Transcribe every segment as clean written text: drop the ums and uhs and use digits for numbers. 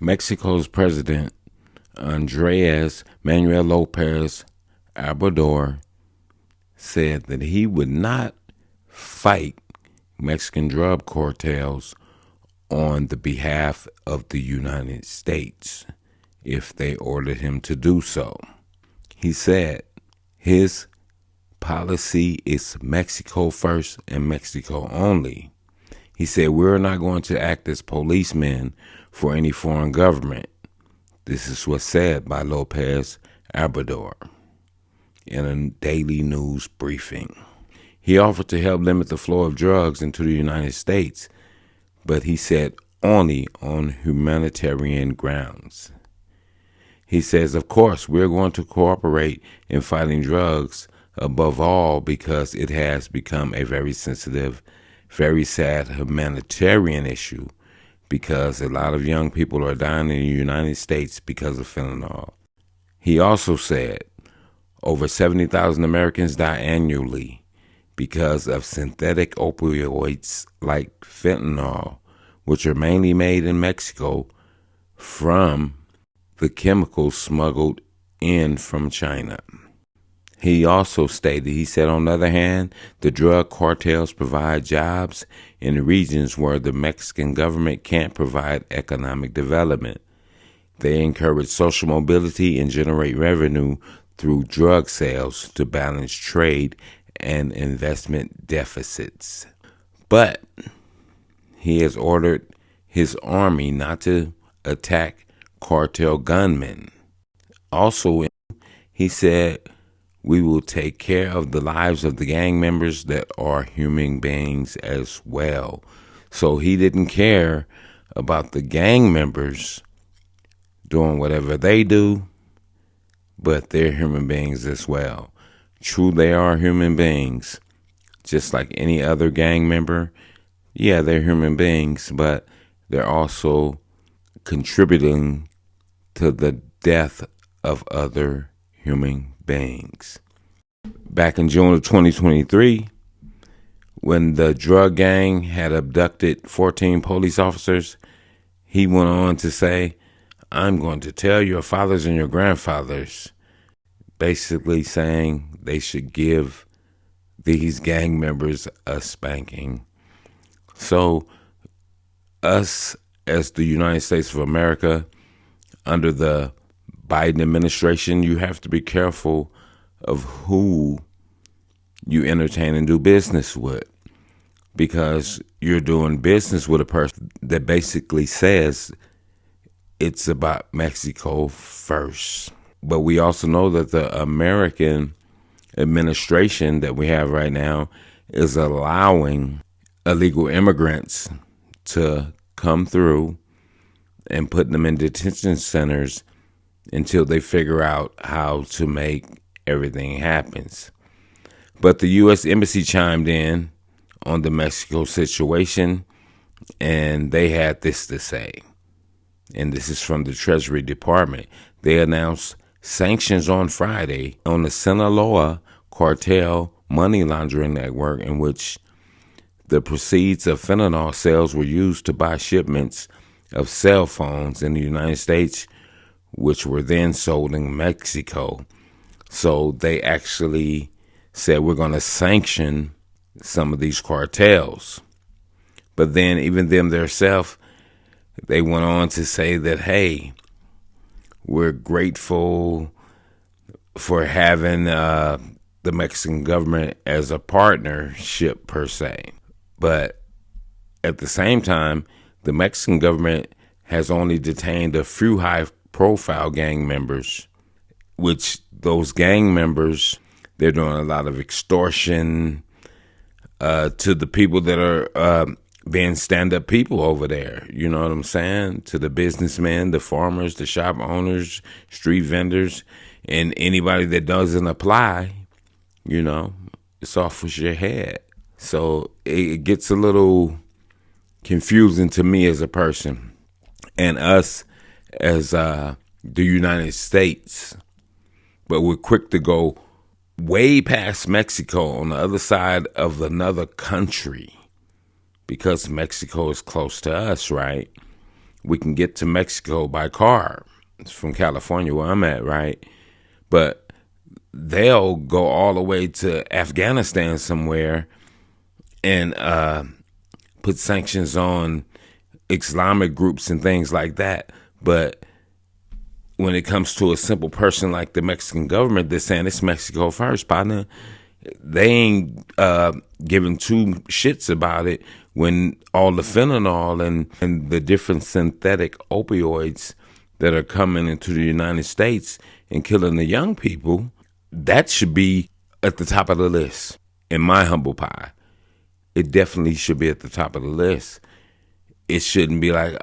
Mexico's president, Andres Manuel López Obrador, said that he would not fight Mexican drug cartels on the behalf of the United States if they ordered him to do so. He said his policy is Mexico first and Mexico only. He said, we're not going to act as policemen for any foreign government. This is what's said by López Obrador in a daily news briefing. He offered to help limit the flow of drugs into the United States, but he said only on humanitarian grounds. He says, of course, we're going to cooperate in fighting drugs, above all because it has become a very sensitive, very sad humanitarian issue, because a lot of young people are dying in the United States because of fentanyl. He also said over 70,000 Americans die annually because of synthetic opioids like fentanyl, which are mainly made in Mexico from the chemicals smuggled in from China. He also stated, he said, on the other hand, the drug cartels provide jobs in regions where the Mexican government can't provide economic development. They encourage social mobility and generate revenue through drug sales to balance trade and investment deficits. But he has ordered his army not to attack cartel gunmen. Also, he said, we will take care of the lives of the gang members that are human beings as well. So he didn't care about the gang members doing whatever they do, but they're human beings as well. True, they are human beings, just like any other gang member. Yeah, they're human beings, but they're also contributing to the death of other human beings. Back in June of 2023, when the drug gang had abducted 14 police officers, he went on to say, I'm going to tell your fathers and your grandfathers, basically saying they should give these gang members a spanking. So us as the United States of America, under the Biden administration, you have to be careful of who you entertain and do business with, because you're doing business with a person that basically says it's about Mexico first. But we also know that the American administration that we have right now is allowing illegal immigrants to come through and putting them in detention centers until they figure out how to make everything happen. But the U.S. Embassy chimed in on the Mexico situation, and they had this to say. And this is from the Treasury Department. They announced sanctions on Friday on the Sinaloa cartel money laundering network, in which the proceeds of fentanyl sales were used to buy shipments of cell phones in the United States, which were then sold in Mexico. So they actually said, we're going to sanction some of these cartels. But then even them themselves, they went on to say that, hey, we're grateful for having the Mexican government as a partnership per se. But at the same time, the Mexican government has only detained a few high-profile gang members, which those gang members, they're doing a lot of extortion to the people that are being stand-up people over there. You know what I'm saying? To the businessmen, the farmers, the shop owners, street vendors, and anybody that doesn't apply, you know, it's off with your head. So it gets a little confusing to me as a person, and us as the United States. But we're quick to go way past Mexico on the other side of another country, because Mexico is close to us, right? we can get to Mexico by car. It's from California where I'm at, right? But they'll go all the way to Afghanistan somewhere and put sanctions on Islamic groups and things like that. But when it comes to a simple person like the Mexican government, they're saying it's Mexico first, partner. They ain't giving two shits about it when all the fentanyl and the different synthetic opioids that are coming into the United States and killing the young people, that should be at the top of the list, in my humble pie. It definitely should be at the top of the list. It shouldn't be like,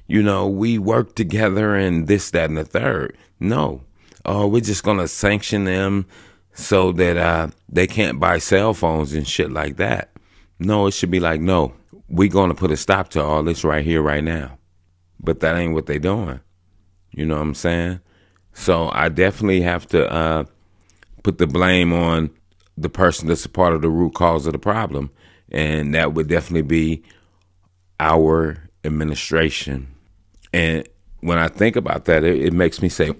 we work together and this, that, and the third. No. We're just going to sanction them so that they can't buy cell phones and shit like that. No, it should be like, no, we're going to put a stop to all this right here, right now. But that ain't what they doing. You know what I'm saying? So I definitely have to put the blame on the person that's a part of the root cause of the problem. And that would definitely be our administration. And when I think about that, it makes me say,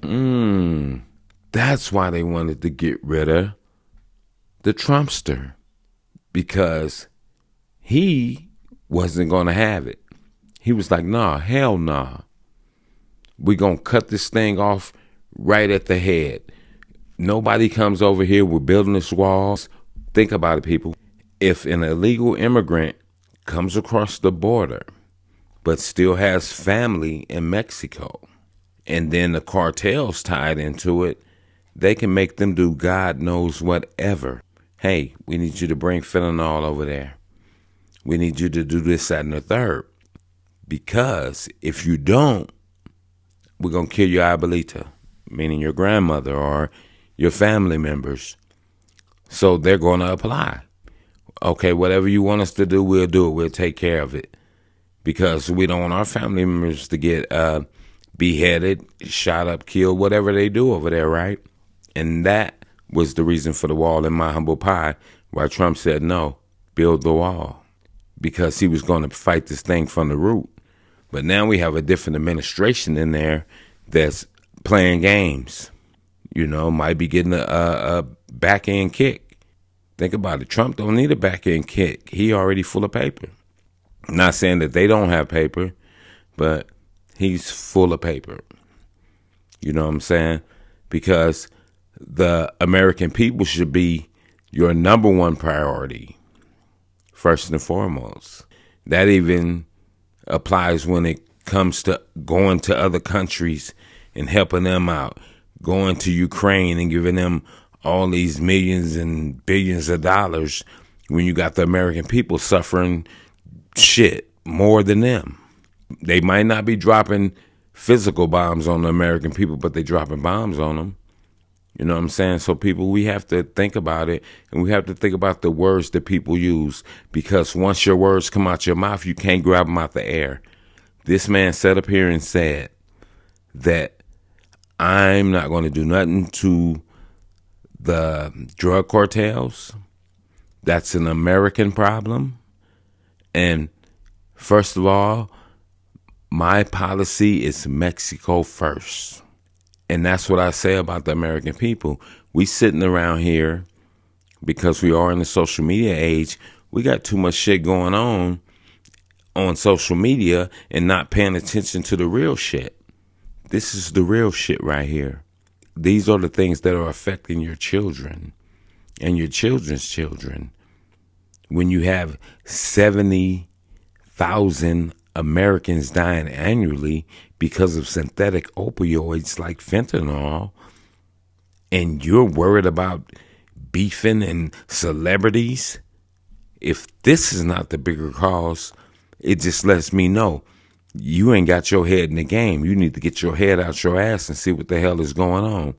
that's why they wanted to get rid of the Trumpster. Because he wasn't going to have it. He was like, nah, hell nah. We're going to cut this thing off right at the head. Nobody comes over here. We're building this walls. Think about it, people. If an illegal immigrant comes across the border but still has family in Mexico, and then the cartels tied into it, they can make them do God knows whatever. Hey, we need you to bring fentanyl over there. We need you to do this, that, and the third. Because if you don't, we're going to kill your abuelita, meaning your grandmother or your family members. So they're going to apply. Okay, whatever you want us to do, we'll do it. We'll take care of it. Because we don't want our family members to get beheaded, shot up, killed, whatever they do over there, right? And that was the reason for the wall in my humble pie, why Trump said no, build the wall. Because he was going to fight this thing from the root. But now we have a different administration in there that's playing games. Might be getting a back-end kick. Think about it. Trump don't need a back-end kick. He already full of paper. Not saying that they don't have paper, but he's full of paper. You know what I'm saying? Because the American people should be your number one priority, first and foremost. That even applies when it comes to going to other countries and helping them out, going to Ukraine and giving them all these millions and billions of dollars when you got the American people suffering shit more than them. They might not be dropping physical bombs on the American people, but they dropping bombs on them. You know what I'm saying? So people, we have to think about it, and we have to think about the words that people use, because once your words come out your mouth, you can't grab them out the air. This man sat up here and said that I'm not going to do nothing to the drug cartels. That's an American problem. And first of all, my policy is Mexico first. And that's what I say about the American people. We sitting around here because we are in the social media age. We got too much shit going on social media and not paying attention to the real shit. This is the real shit right here. These are the things that are affecting your children and your children's children. When you have 70,000 Americans dying annually because of synthetic opioids like fentanyl, and you're worried about beefing and celebrities, if this is not the bigger cause, it just lets me know you ain't got your head in the game. You need to get your head out your ass and see what the hell is going on.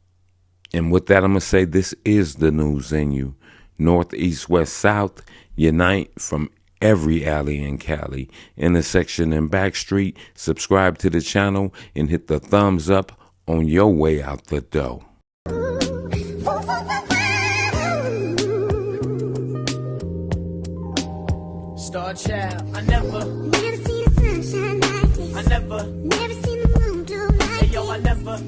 And with that, I'm going to say this is the news in you. North, east, west, south, unite from every alley in Cali, intersection and back street. Subscribe to the channel and hit the thumbs up on your way out the door. Star child, I never see the sunshine like never seen the moon till night. Hey yo, I never